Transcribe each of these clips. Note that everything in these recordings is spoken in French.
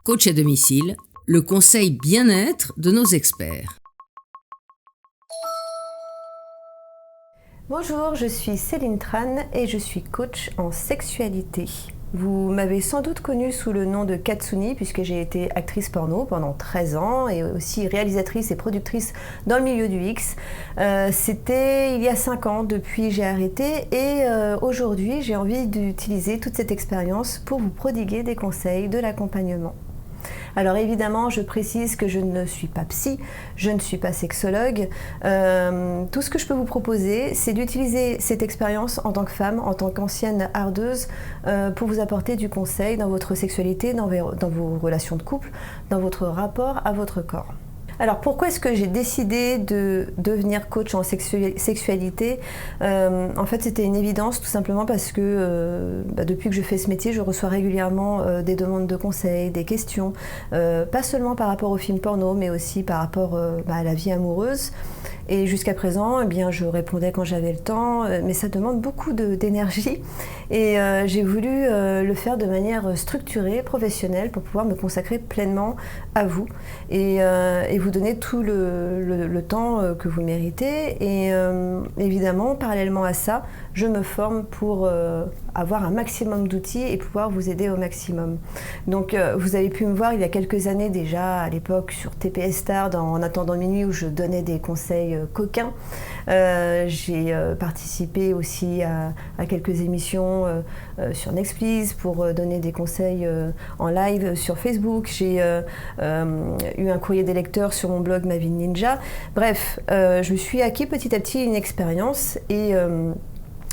Coach à domicile, le conseil bien-être de nos experts. Bonjour, je suis Céline Tran et je suis coach en sexualité. Vous m'avez sans doute connue sous le nom de Katsuni puisque j'ai été actrice porno pendant 13 ans et aussi réalisatrice et productrice dans le milieu du X. C'était il y a 5 ans, depuis j'ai arrêté et aujourd'hui j'ai envie d'utiliser toute cette expérience pour vous prodiguer des conseils, de l'accompagnement. Alors évidemment, je précise que je ne suis pas psy, je ne suis pas sexologue. Tout ce que je peux vous proposer, c'est d'utiliser cette expérience en tant que femme, en tant qu'ancienne hardeuse, pour vous apporter du conseil dans votre sexualité, dans vos relations de couple, dans votre rapport à votre corps. Alors pourquoi est-ce que j'ai décidé de devenir coach en sexualité ? En fait c'était une évidence tout simplement parce que depuis que je fais ce métier je reçois régulièrement des demandes de conseils, des questions, pas seulement par rapport aux films porno mais aussi par rapport à la vie amoureuse. Et jusqu'à présent, eh bien, je répondais quand j'avais le temps, mais ça demande beaucoup d'énergie. Et j'ai voulu le faire de manière structurée, professionnelle, pour pouvoir me consacrer pleinement à vous et vous donner tout le temps que vous méritez. Et évidemment, parallèlement à ça, je me forme pour avoir un maximum d'outils et pouvoir vous aider au maximum. Donc vous avez pu me voir il y a quelques années déjà, à l'époque sur TPS Star, En attendant minuit, où je donnais des conseils coquins. J'ai participé aussi à quelques émissions sur Next Please pour donner des conseils en live sur Facebook. J'ai eu un courrier des lecteurs sur mon blog Ma vie de ninja. Bref, je me suis acquis petit à petit une expérience et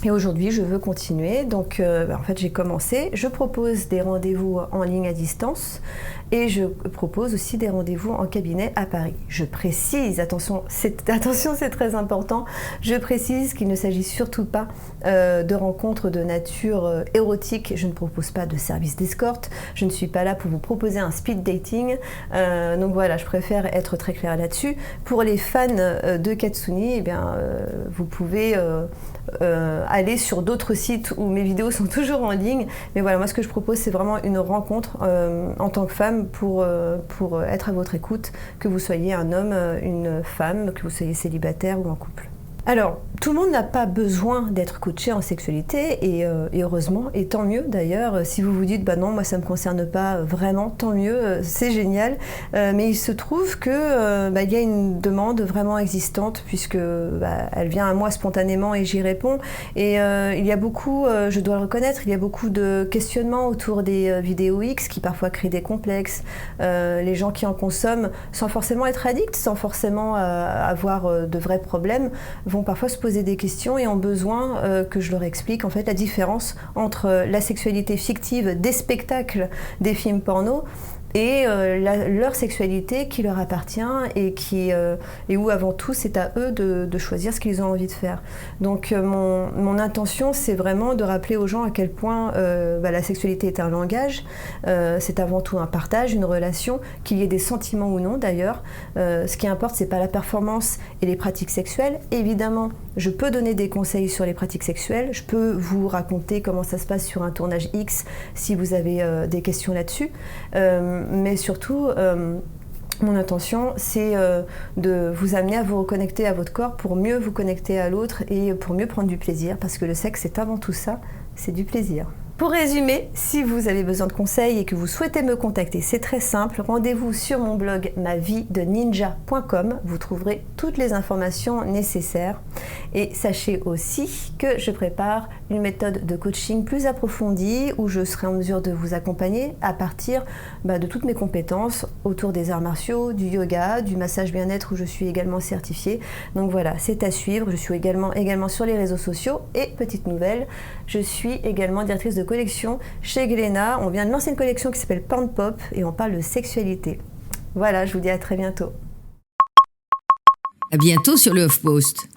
aujourd'hui, je veux continuer. Donc, en fait, j'ai commencé. Je propose des rendez-vous en ligne à distance et je propose aussi des rendez-vous en cabinet à Paris. Je précise, attention, c'est très important, je précise qu'il ne s'agit surtout pas de rencontres de nature érotique. Je ne propose pas de service d'escorte. Je ne suis pas là pour vous proposer un speed dating. Donc voilà, je préfère être très claire là-dessus. Pour les fans de Katsuni, eh bien, vous pouvez aller sur d'autres sites où mes vidéos sont toujours en ligne. Mais voilà, moi ce que je propose, c'est vraiment une rencontre en tant que femme pour être à votre écoute, que vous soyez un homme, une femme, que vous soyez célibataire ou en couple. Alors, tout le monde n'a pas besoin d'être coaché en sexualité et heureusement, et tant mieux d'ailleurs. Si vous vous dites, bah non, moi ça ne me concerne pas vraiment, tant mieux, c'est génial. Mais il se trouve que il y a une demande vraiment existante puisque elle vient à moi spontanément et j'y réponds. Et il y a beaucoup, je dois le reconnaître, il y a beaucoup de questionnements autour des vidéos X qui parfois créent des complexes. Les gens qui en consomment sans forcément être addicts, sans forcément avoir de vrais problèmes, vont parfois se poser des questions et ont besoin que je leur explique en fait la différence entre la sexualité fictive des spectacles des films porno et leur sexualité qui leur appartient et où avant tout c'est à eux de choisir ce qu'ils ont envie de faire. Donc mon intention c'est vraiment de rappeler aux gens à quel point la sexualité est un langage, c'est avant tout un partage, une relation, qu'il y ait des sentiments ou non d'ailleurs. Ce qui importe c'est pas la performance et les pratiques sexuelles. Évidemment je peux donner des conseils sur les pratiques sexuelles, je peux vous raconter comment ça se passe sur un tournage X si vous avez des questions là-dessus. Mais surtout, mon intention, c'est de vous amener à vous reconnecter à votre corps pour mieux vous connecter à l'autre et pour mieux prendre du plaisir, parce que le sexe, c'est avant tout ça, c'est du plaisir. Pour résumer, si vous avez besoin de conseils et que vous souhaitez me contacter, c'est très simple. Rendez-vous sur mon blog mavideninja.com. Vous trouverez toutes les informations nécessaires. Et sachez aussi que je prépare une méthode de coaching plus approfondie où je serai en mesure de vous accompagner à partir de toutes mes compétences autour des arts martiaux, du yoga, du massage bien-être où je suis également certifiée. Donc voilà, c'est à suivre. Je suis également sur les réseaux sociaux. Et petite nouvelle, je suis également directrice de collection chez Glénat. On vient de lancer une collection qui s'appelle Porn Pop et on parle de sexualité. Voilà, je vous dis à très bientôt. À bientôt sur le HuffPost.